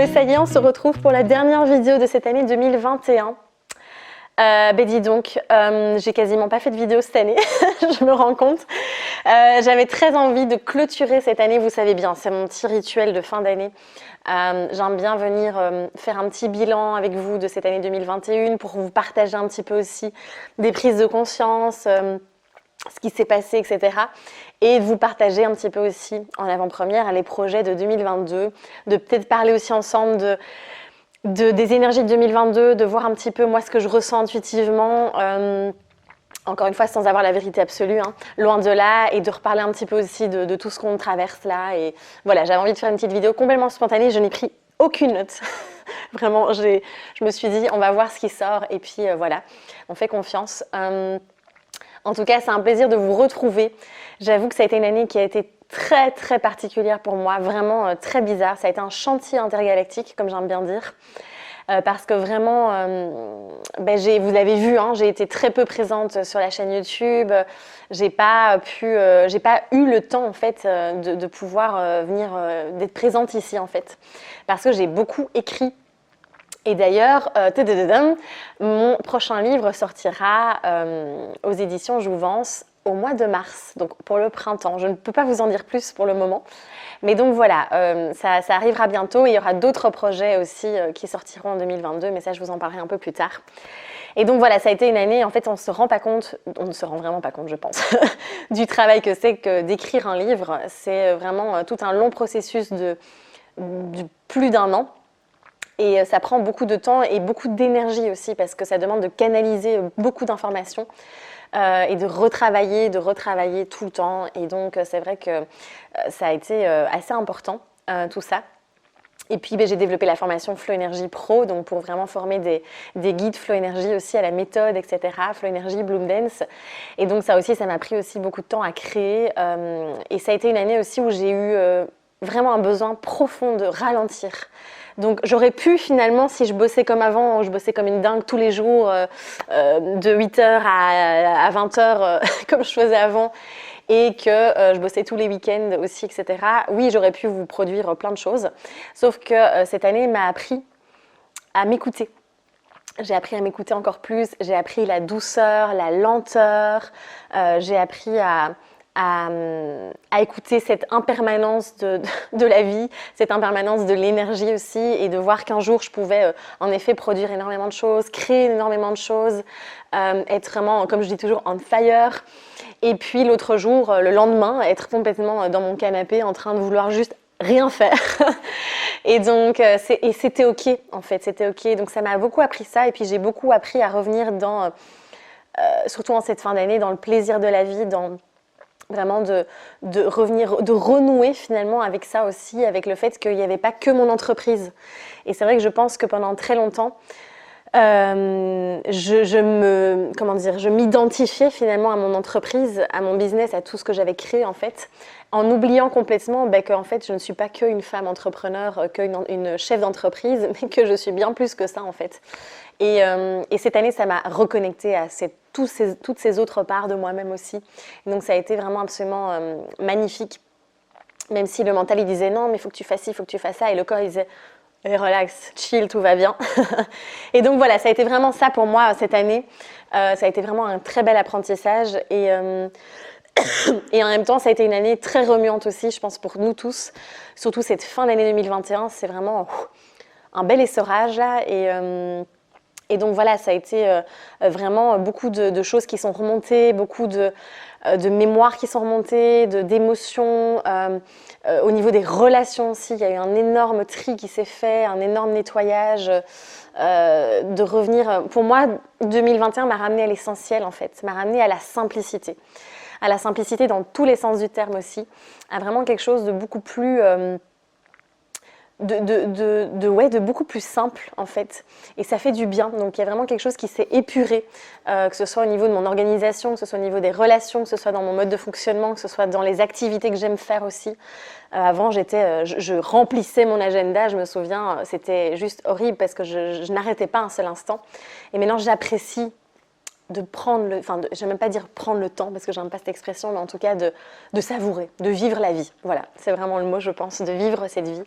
Mais ça y est, on se retrouve pour la dernière vidéo de cette année 2021. Dis donc, j'ai quasiment pas fait de vidéo cette année, je me rends compte. J'avais très envie de clôturer cette année, vous savez bien, c'est mon petit rituel de fin d'année. J'aime bien venir faire un petit bilan avec vous de cette année 2021 pour vous partager un petit peu aussi des prises de conscience, ce qui s'est passé, etc. Et de vous partager un petit peu aussi en avant-première les projets de 2022, de peut-être parler aussi ensemble des énergies de 2022, de voir un petit peu moi ce que je ressens intuitivement, encore une fois sans avoir la vérité absolue, hein, loin de là, et de reparler un petit peu aussi de tout ce qu'on traverse là. Et voilà, j'avais envie de faire une petite vidéo complètement spontanée, je n'ai pris aucune note. Vraiment, je me suis dit on va voir ce qui sort et puis voilà, on fait confiance. En tout cas, c'est un plaisir de vous retrouver. J'avoue que ça a été une année qui a été très très particulière pour moi, vraiment très bizarre. Ça a été un chantier intergalactique, comme j'aime bien dire. Parce que vraiment, vous l'avez vu, hein, j'ai été très peu présente sur la chaîne YouTube. J'ai pas eu le temps en fait de pouvoir venir, d'être présente ici en fait, parce que j'ai beaucoup écrit. Et d'ailleurs, mon prochain livre sortira aux éditions Jouvence au mois de mars, donc pour le printemps. Je ne peux pas vous en dire plus pour le moment. Mais donc voilà, ça arrivera bientôt. Et il y aura d'autres projets aussi qui sortiront en 2022, mais ça, je vous en parlerai un peu plus tard. Et donc voilà, ça a été une année, en fait, on ne se rend vraiment pas compte, je pense, du travail que c'est que d'écrire un livre. C'est vraiment tout un long processus de plus d'1 an. Et ça prend beaucoup de temps et beaucoup d'énergie aussi parce que ça demande de canaliser beaucoup d'informations et de retravailler tout le temps. Et donc c'est vrai que ça a été assez important tout ça. Et puis j'ai développé la formation Flow Energy Pro, donc pour vraiment former des guides Flow Energy aussi à la méthode, etc. Flow Energy, Bloom Dance. Et donc ça aussi, ça m'a pris aussi beaucoup de temps à créer. Et ça a été une année aussi où j'ai eu vraiment un besoin profond de ralentir. Donc j'aurais pu finalement, si je bossais comme avant, je bossais comme une dingue tous les jours, de 8h à 20h, comme je faisais avant, et que je bossais tous les week-ends aussi, etc. Oui, j'aurais pu vous produire plein de choses, sauf que cette année m'a appris à m'écouter. J'ai appris à m'écouter encore plus, j'ai appris la douceur, la lenteur, j'ai appris à écouter cette impermanence de la vie, cette impermanence de l'énergie aussi, et de voir qu'un jour je pouvais en effet produire énormément de choses, créer énormément de choses, être vraiment, comme je dis toujours, on fire, et puis l'autre jour, le lendemain, être complètement dans mon canapé en train de vouloir juste rien faire. Et donc c'était ok en fait, c'était ok. Donc ça m'a beaucoup appris ça, et puis j'ai beaucoup appris à revenir dans, surtout en cette fin d'année, dans le plaisir de la vie, dans vraiment de revenir, de renouer finalement avec ça aussi, avec le fait qu'il n'y avait pas que mon entreprise. Et c'est vrai que je pense que pendant très longtemps, je m'identifiais finalement à mon entreprise, à mon business, à tout ce que j'avais créé en fait, en oubliant complètement qu'en fait je ne suis pas qu'une femme entrepreneur, qu'une chef d'entreprise, mais que je suis bien plus que ça en fait. Et cette année, ça m'a reconnectée à toutes ces autres parts de moi-même aussi. Et donc ça a été vraiment absolument magnifique, même si le mental il disait non mais il faut que tu fasses ci, il faut que tu fasses ça, et le corps il disait relax, chill, tout va bien. Et donc voilà, ça a été vraiment ça pour moi cette année. Ça a été vraiment un très bel apprentissage, et en même temps ça a été une année très remuante aussi, je pense, pour nous tous, surtout cette fin d'année 2021. C'est vraiment un bel essorage là, et donc voilà, ça a été vraiment beaucoup de choses qui sont remontées, beaucoup de mémoires qui sont remontées, d'émotions. Au niveau des relations aussi, il y a eu un énorme tri qui s'est fait, un énorme nettoyage, de revenir. Pour moi, 2021 m'a ramené à l'essentiel en fait, m'a ramené à la simplicité. À la simplicité dans tous les sens du terme aussi, à vraiment quelque chose de beaucoup plus... de beaucoup plus simple en fait, et ça fait du bien. Donc il y a vraiment quelque chose qui s'est épuré, que ce soit au niveau de mon organisation, que ce soit au niveau des relations, que ce soit dans mon mode de fonctionnement, que ce soit dans les activités que j'aime faire aussi. Avant je remplissais mon agenda, je me souviens, c'était juste horrible parce que je n'arrêtais pas un seul instant, et maintenant j'apprécie de prendre je vais même pas dire prendre le temps parce que j'aime pas cette expression, mais en tout cas de savourer, de vivre la vie. Voilà, c'est vraiment le mot, je pense, de vivre cette vie.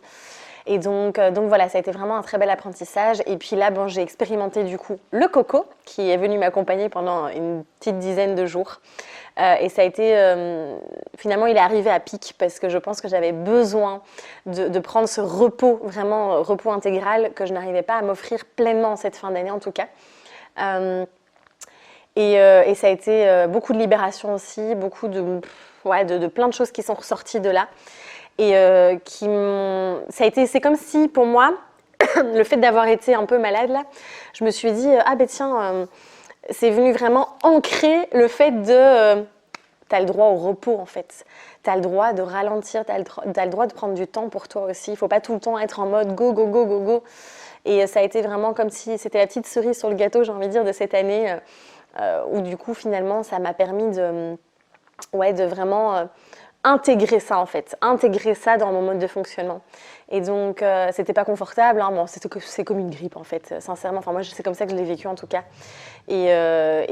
Et donc voilà, ça a été vraiment un très bel apprentissage. Et puis là, bon, j'ai expérimenté du coup le coco qui est venu m'accompagner pendant une petite dizaine de jours. Et ça a été, finalement, il est arrivé à pic parce que je pense que j'avais besoin de prendre ce repos, vraiment repos intégral que je n'arrivais pas à m'offrir pleinement en cette fin d'année en tout cas. Et ça a été beaucoup de libération aussi, beaucoup de plein de choses qui sont ressorties de là. Et c'est comme si pour moi, le fait d'avoir été un peu malade là, je me suis dit, ah ben tiens, c'est venu vraiment ancrer le fait de... t'as le droit au repos en fait, t'as le droit de ralentir, t'as le droit de prendre du temps pour toi aussi. Il faut pas tout le temps être en mode go, go, go, go, go. Et ça a été vraiment comme si c'était la petite cerise sur le gâteau, j'ai envie de dire, de cette année, où du coup finalement ça m'a permis de vraiment intégrer ça en fait, intégrer ça dans mon mode de fonctionnement. Et donc c'était pas confortable, hein, bon, c'est comme une grippe en fait, sincèrement. Enfin moi c'est comme ça que je l'ai vécu en tout cas. Et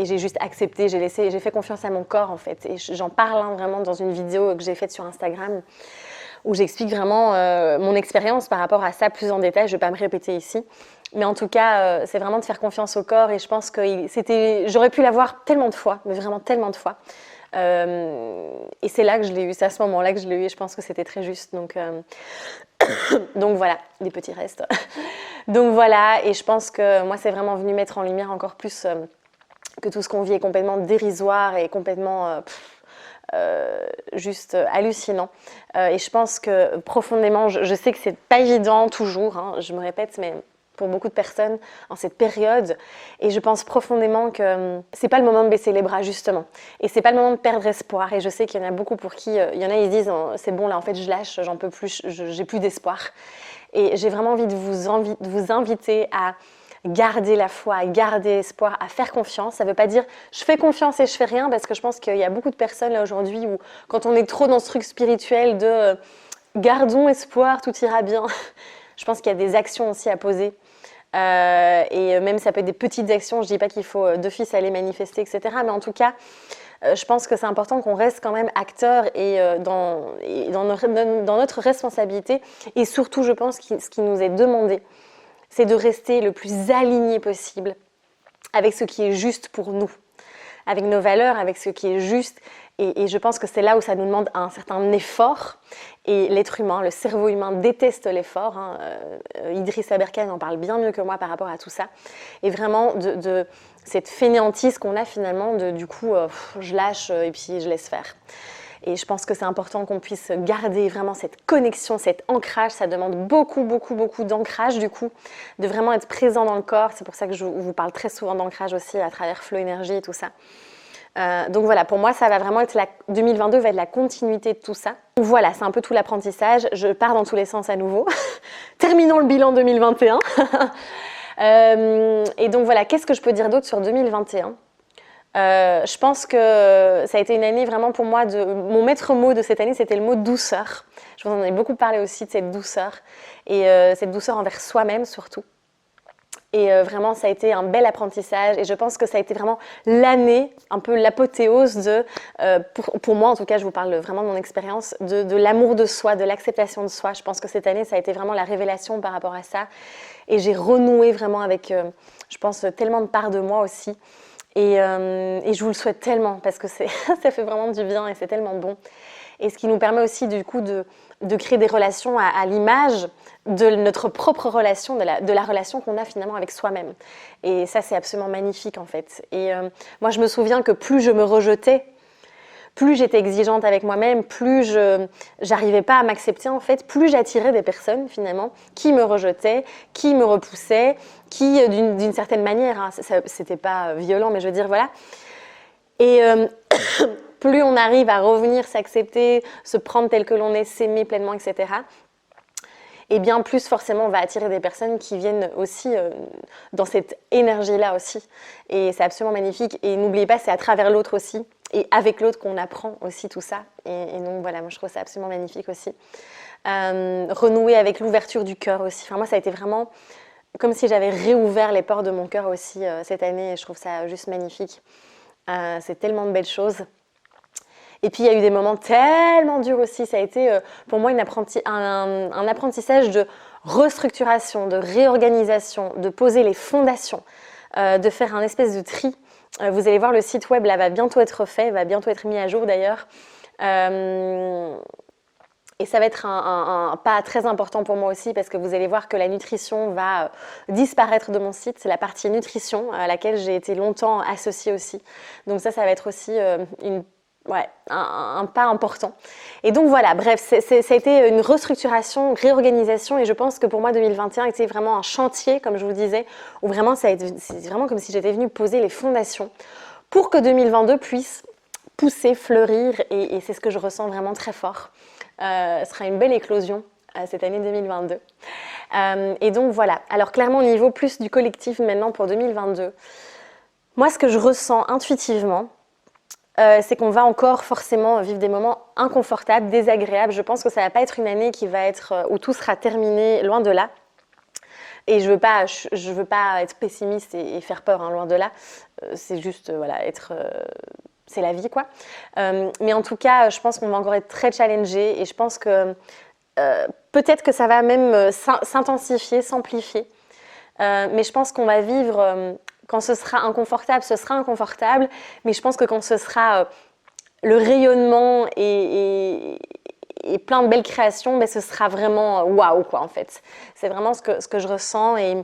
j'ai juste accepté, j'ai fait confiance à mon corps en fait. Et j'en parle hein, vraiment dans une vidéo que j'ai faite sur Instagram où j'explique vraiment mon expérience par rapport à ça plus en détail. Je vais pas me répéter ici. Mais en tout cas, c'est vraiment de faire confiance au corps. Et je pense que j'aurais pu l'avoir tellement de fois, mais vraiment tellement de fois. Et c'est là que je l'ai eu, c'est à ce moment-là que je l'ai eu et je pense que c'était très juste. Donc voilà, des petits restes. Donc voilà, et je pense que moi c'est vraiment venu mettre en lumière encore plus que tout ce qu'on vit est complètement dérisoire et complètement juste hallucinant. Et je pense que profondément, je sais que c'est pas évident toujours, hein, je me répète, mais pour beaucoup de personnes en cette période. Et je pense profondément que c'est pas le moment de baisser les bras, justement. Et c'est pas le moment de perdre espoir. Et je sais qu'il y en a beaucoup pour qui, il y en a, ils disent, c'est bon, là, en fait, je lâche, j'en peux plus, j'ai plus d'espoir. Et j'ai vraiment envie de vous inviter à garder la foi, à garder espoir, à faire confiance. Ça veut pas dire, je fais confiance et je fais rien, parce que je pense qu'il y a beaucoup de personnes, là, aujourd'hui, où quand on est trop dans ce truc spirituel de gardons espoir, tout ira bien. Je pense qu'il y a des actions aussi à poser. Et même ça peut être des petites actions, je ne dis pas qu'il faut d'office aller manifester, etc. Mais en tout cas, je pense que c'est important qu'on reste quand même acteur dans notre responsabilité. Et surtout, je pense que ce qui nous est demandé, c'est de rester le plus aligné possible avec ce qui est juste pour nous, avec nos valeurs, avec ce qui est juste. Et je pense que c'est là où ça nous demande un certain effort. Et l'être humain, le cerveau humain déteste l'effort. Hein. Idriss Aberkan en parle bien mieux que moi par rapport à tout ça. Et vraiment de cette fainéantise qu'on a finalement, du coup, je lâche et puis je laisse faire. Et je pense que c'est important qu'on puisse garder vraiment cette connexion, cet ancrage. Ça demande beaucoup, beaucoup, beaucoup d'ancrage du coup, de vraiment être présent dans le corps. C'est pour ça que je vous parle très souvent d'ancrage aussi à travers Flow Énergie et tout ça. Donc voilà, pour moi, ça va vraiment être 2022 va être la continuité de tout ça. Donc voilà, c'est un peu tout l'apprentissage. Je pars dans tous les sens à nouveau. Terminons le bilan 2021. Et donc voilà, qu'est-ce que je peux dire d'autre sur 2021 ? Je pense que ça a été une année vraiment pour moi, mon maître mot de cette année, c'était le mot douceur. Je vous en ai beaucoup parlé aussi de cette douceur. Et cette douceur envers soi-même surtout. Et vraiment, ça a été un bel apprentissage. Et je pense que ça a été vraiment l'année, un peu l'apothéose pour moi en tout cas, je vous parle vraiment de mon expérience, de l'amour de soi, de l'acceptation de soi. Je pense que cette année, ça a été vraiment la révélation par rapport à ça. Et j'ai renoué vraiment avec, je pense, tellement de parts de moi aussi. Et je vous le souhaite tellement parce que ça fait vraiment du bien et c'est tellement bon. Et ce qui nous permet aussi du coup de créer des relations à l'image de notre propre relation, de la relation qu'on a finalement avec soi-même. Et ça, c'est absolument magnifique en fait. Et moi, je me souviens que plus je me rejetais, plus j'étais exigeante avec moi-même, plus j'arrivais pas à m'accepter en fait, plus j'attirais des personnes finalement qui me rejetaient, qui me repoussaient, qui d'une certaine manière, hein, c'était pas violent, mais je veux dire voilà. Et plus on arrive à revenir s'accepter, se prendre tel que l'on est, s'aimer pleinement, etc., et bien plus forcément on va attirer des personnes qui viennent aussi dans cette énergie-là aussi. Et c'est absolument magnifique. Et n'oubliez pas, c'est à travers l'autre aussi, et avec l'autre qu'on apprend aussi tout ça. Et donc voilà, moi je trouve ça absolument magnifique aussi. Renouer avec l'ouverture du cœur aussi. Enfin, moi ça a été vraiment comme si j'avais réouvert les portes de mon cœur aussi cette année. Et je trouve ça juste magnifique. C'est tellement de belles choses. Et puis il y a eu des moments tellement durs aussi. Ça a été pour moi un apprentissage de restructuration, de réorganisation, de poser les fondations, de faire un espèce de tri. Vous allez voir, le site web là va bientôt être fait, va bientôt être mis à jour d'ailleurs. Et ça va être un pas très important pour moi aussi parce que vous allez voir que la nutrition va disparaître de mon site. C'est la partie nutrition à laquelle j'ai été longtemps associée aussi. Donc ça va être aussi un pas important. Et donc voilà, bref, ça a été une restructuration, une réorganisation et je pense que pour moi 2021 était vraiment un chantier, comme je vous disais, où vraiment c'est vraiment comme si j'étais venue poser les fondations pour que 2022 puisse pousser, fleurir et c'est ce que je ressens vraiment très fort. Ce sera une belle éclosion cette année 2022. Et donc voilà, alors clairement au niveau plus du collectif maintenant pour 2022, moi ce que je ressens intuitivement, c'est qu'on va encore forcément vivre des moments inconfortables, désagréables. Je pense que ça ne va pas être une année qui va être où tout sera terminé, loin de là. Et je veux pas être pessimiste et faire peur, hein, loin de là. C'est juste c'est la vie, quoi. Mais en tout cas, je pense qu'on va encore être très challengé et je pense que peut-être que ça va même s'intensifier, s'amplifier. Mais je pense qu'on va vivre, quand ce sera inconfortable, mais je pense que quand ce sera le rayonnement et plein de belles créations, ce sera vraiment waouh, quoi, en fait. C'est vraiment ce que je ressens et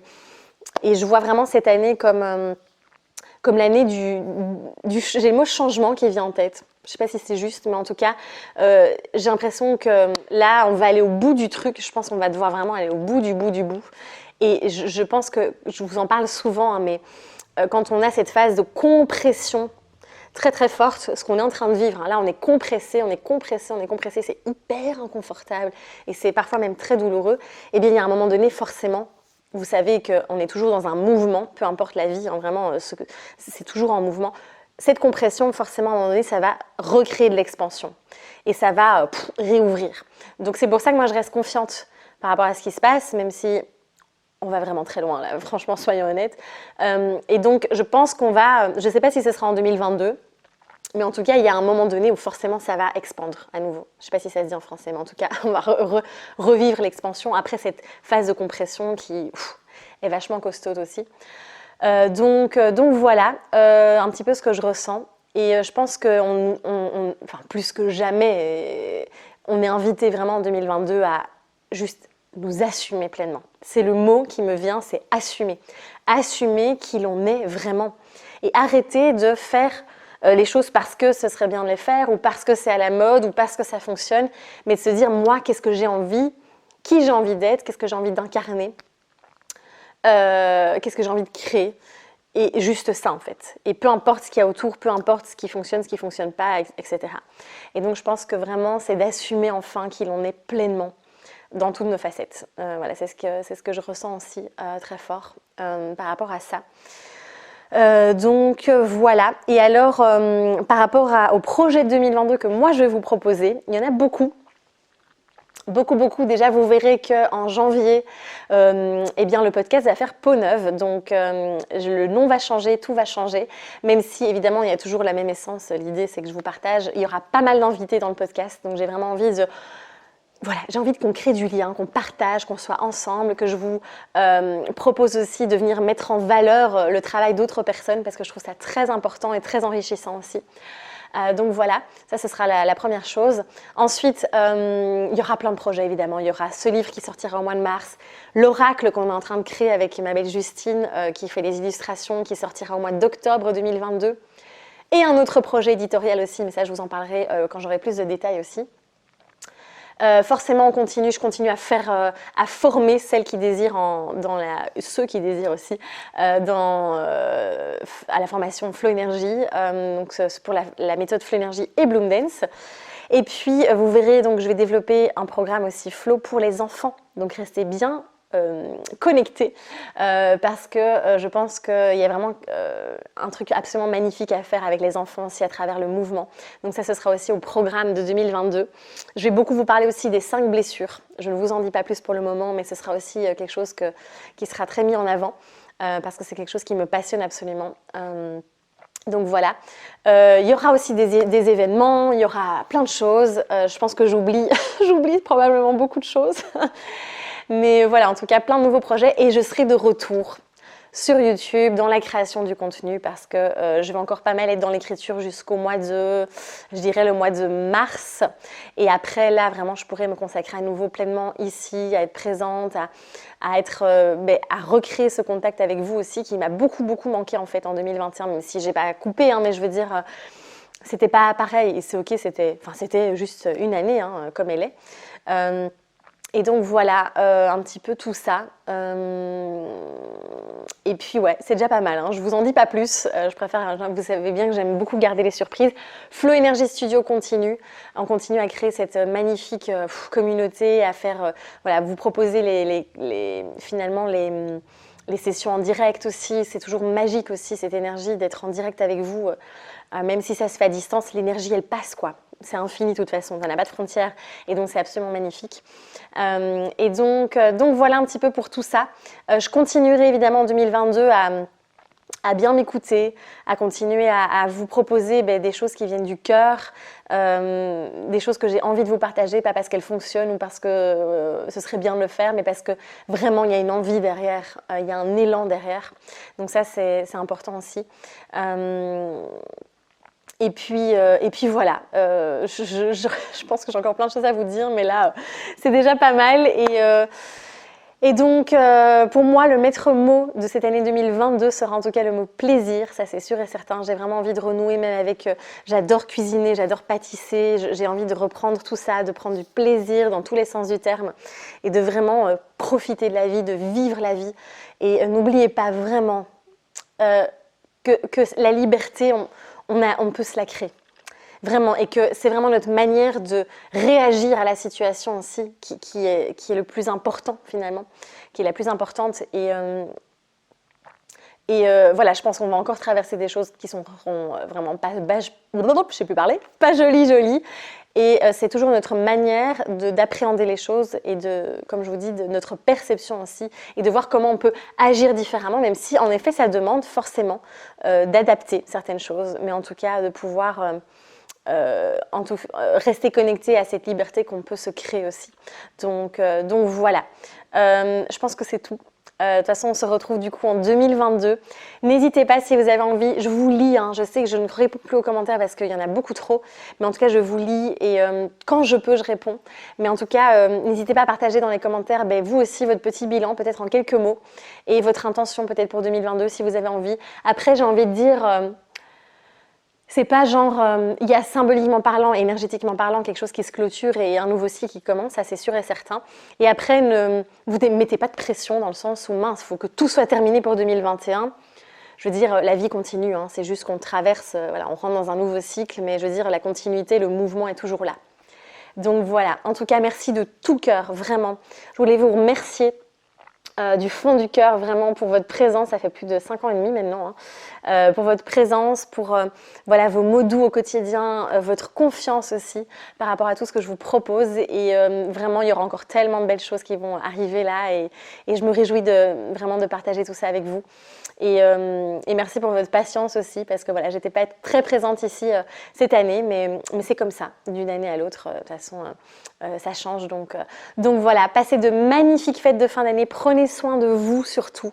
je vois vraiment cette année comme l'année j'ai le mot changement qui vient en tête. Je ne sais pas si c'est juste, mais en tout cas, j'ai l'impression que là, on va aller au bout du truc. Je pense qu'on va devoir vraiment aller au bout du bout du bout. Et je pense que, je vous en parle souvent, hein, mais quand on a cette phase de compression très très forte, ce qu'on est en train de vivre, hein, là on est compressé, c'est hyper inconfortable et c'est parfois même très douloureux. Et bien il y a un moment donné, forcément, vous savez qu'on est toujours dans un mouvement, peu importe la vie, hein, vraiment, c'est toujours en mouvement. Cette compression, forcément, à un moment donné, ça va recréer de l'expansion et ça va réouvrir. Donc c'est pour ça que moi, je reste confiante par rapport à ce qui se passe, même si on va vraiment très loin, là, franchement, soyons honnêtes. Et donc, je pense qu'on va, je ne sais pas si ce sera en 2022, mais en tout cas, il y a un moment donné où forcément, ça va expandre à nouveau. Je ne sais pas si ça se dit en français, mais en tout cas, on va revivre l'expansion après cette phase de compression qui est vachement costaude aussi. Donc voilà, un petit peu ce que je ressens. Et je pense que, plus que jamais, on est invité vraiment en 2022 à juste nous assumer pleinement. C'est le mot qui me vient, c'est assumer. Assumer qui l'on est vraiment. Et arrêter de faire les choses parce que ce serait bien de les faire ou parce que c'est à la mode ou parce que ça fonctionne, mais de se dire, moi, qu'est-ce que j'ai envie, qui j'ai envie d'être, qu'est-ce que j'ai envie d'incarner, qu'est-ce que j'ai envie de créer. Et juste ça, en fait. Et peu importe ce qu'il y a autour, peu importe ce qui fonctionne pas, etc. Et donc, je pense que vraiment, c'est d'assumer enfin qui l'on est pleinement dans toutes nos facettes. Voilà, c'est ce que je ressens aussi très fort par rapport à ça. Donc voilà. Et alors, par rapport au projet de 2022 que moi, je vais vous proposer, il y en a beaucoup. Beaucoup. Déjà, vous verrez qu'en janvier, le podcast va faire peau neuve. Donc, le nom va changer, tout va changer. Même si, évidemment, il y a toujours la même essence. L'idée, c'est que je vous partage. Il y aura pas mal d'invités dans le podcast. Donc, j'ai vraiment envie qu'on crée du lien, qu'on partage, qu'on soit ensemble, que je vous propose aussi de venir mettre en valeur le travail d'autres personnes parce que je trouve ça très important et très enrichissant aussi. Donc voilà, ça ce sera la première chose. Ensuite, il y aura plein de projets évidemment. Il y aura ce livre qui sortira au mois de mars, l'oracle qu'on est en train de créer avec ma belle Justine qui fait les illustrations, qui sortira au mois d'octobre 2022. Et un autre projet éditorial aussi, mais ça je vous en parlerai quand j'aurai plus de détails aussi. Forcément, je continue à former celles qui désirent, ceux qui désirent aussi, à la formation Flow Energy, donc pour la méthode Flow Energy et Bloom Dance. Et puis, vous verrez, donc je vais développer un programme aussi Flow pour les enfants. Donc, restez bien connectés parce que je pense qu'il y a vraiment un truc absolument magnifique à faire avec les enfants aussi à travers le mouvement. Donc ça, ce sera aussi au programme de 2022. Je vais beaucoup vous parler aussi des 5 blessures. Je ne vous en dis pas plus pour le moment, mais ce sera aussi quelque chose qui sera très mis en avant parce que c'est quelque chose qui me passionne absolument. Donc voilà, il y aura aussi des événements, il y aura plein de choses. Je pense que j'oublie probablement beaucoup de choses. Mais voilà, en tout cas, plein de nouveaux projets et je serai de retour sur YouTube, dans la création du contenu parce que je vais encore pas mal être dans l'écriture jusqu'au mois de, je dirais le mois de mars. Et après, là, vraiment, je pourrais me consacrer à nouveau pleinement ici, à être présente, à recréer ce contact avec vous aussi qui m'a beaucoup manqué en fait en 2021, même si j'ai pas coupé, hein, mais je veux dire, c'était pas pareil et c'est ok, c'était juste une année hein, comme elle est. Et donc voilà, un petit peu tout ça. Et puis ouais, c'est déjà pas mal, hein. Je vous en dis pas plus. Je préfère, vous savez bien que j'aime beaucoup garder les surprises. Flow Energy Studio continue. On continue à créer cette magnifique communauté, à faire, voilà, vous proposer finalement les sessions en direct aussi. C'est toujours magique aussi cette énergie d'être en direct avec vous. Même si ça se fait à distance, l'énergie elle passe quoi. C'est infini de toute façon, ça n'a pas de frontières et donc c'est absolument magnifique. Et donc voilà un petit peu pour tout ça. Je continuerai évidemment en 2022 à bien m'écouter, à continuer à vous proposer des choses qui viennent du cœur, des choses que j'ai envie de vous partager, pas parce qu'elles fonctionnent ou parce que ce serait bien de le faire, mais parce que vraiment il y a une envie derrière, il y a un élan derrière. Donc ça c'est important aussi. Et puis voilà, je pense que j'ai encore plein de choses à vous dire, mais là, c'est déjà pas mal. Et donc, pour moi, le maître mot de cette année 2022 sera en tout cas le mot plaisir, ça c'est sûr et certain. J'ai vraiment envie de renouer même avec, j'adore cuisiner, j'adore pâtisser, j'ai envie de reprendre tout ça, de prendre du plaisir dans tous les sens du terme et de vraiment profiter de la vie, de vivre la vie. Et n'oubliez pas vraiment que la liberté, on peut se la créer. Vraiment, et que c'est vraiment notre manière de réagir à la situation aussi qui est le plus important finalement, qui est la plus importante. Et voilà, je pense qu'on va encore traverser des choses qui seront vraiment pas jolies. Et c'est toujours notre manière d'appréhender les choses et comme je vous dis, de notre perception aussi et de voir comment on peut agir différemment, même si en effet ça demande forcément d'adapter certaines choses, mais en tout cas de pouvoir rester connecté à cette liberté qu'on peut se créer aussi. Donc voilà, je pense que c'est tout. De toute façon, on se retrouve du coup en 2022. N'hésitez pas si vous avez envie, je vous lis, hein. Je sais que je ne réponds plus aux commentaires parce qu'il y en a beaucoup trop, mais en tout cas je vous lis et quand je peux je réponds. Mais en tout cas, n'hésitez pas à partager dans les commentaires vous aussi votre petit bilan, peut-être en quelques mots, et votre intention peut-être pour 2022 si vous avez envie. Après j'ai envie de dire... c'est pas genre, il y a symboliquement parlant et énergétiquement parlant quelque chose qui se clôture et un nouveau cycle qui commence, ça c'est sûr et certain. Et après, ne vous mettez pas de pression dans le sens où mince, il faut que tout soit terminé pour 2021. Je veux dire, la vie continue, hein, c'est juste qu'on traverse, voilà, on rentre dans un nouveau cycle, mais je veux dire, la continuité, le mouvement est toujours là. Donc voilà, en tout cas, merci de tout cœur, vraiment. Je voulais vous remercier du fond du cœur vraiment pour votre présence, ça fait plus de 5 ans et demi maintenant, hein, pour votre présence, pour voilà, vos mots doux au quotidien, votre confiance aussi par rapport à tout ce que je vous propose et vraiment il y aura encore tellement de belles choses qui vont arriver là et je me réjouis vraiment de partager tout ça avec vous. Et merci pour votre patience aussi parce que voilà, j'étais pas très présente ici cette année, mais c'est comme ça, d'une année à l'autre, de toute façon ça change. Donc voilà, passez de magnifiques fêtes de fin d'année, prenez soin de vous surtout,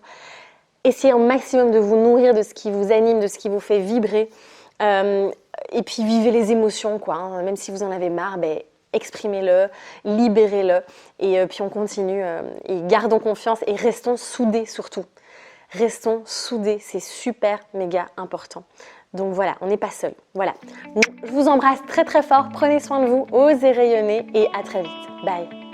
essayez au maximum de vous nourrir de ce qui vous anime, de ce qui vous fait vibrer, et puis vivez les émotions quoi, hein, même si vous en avez marre, exprimez-le, libérez-le, et puis on continue, et gardons confiance et restons soudés surtout. Restons soudés, c'est super méga important. Donc voilà, on n'est pas seul. Voilà. Je vous embrasse très très fort, prenez soin de vous, osez rayonner et à très vite. Bye.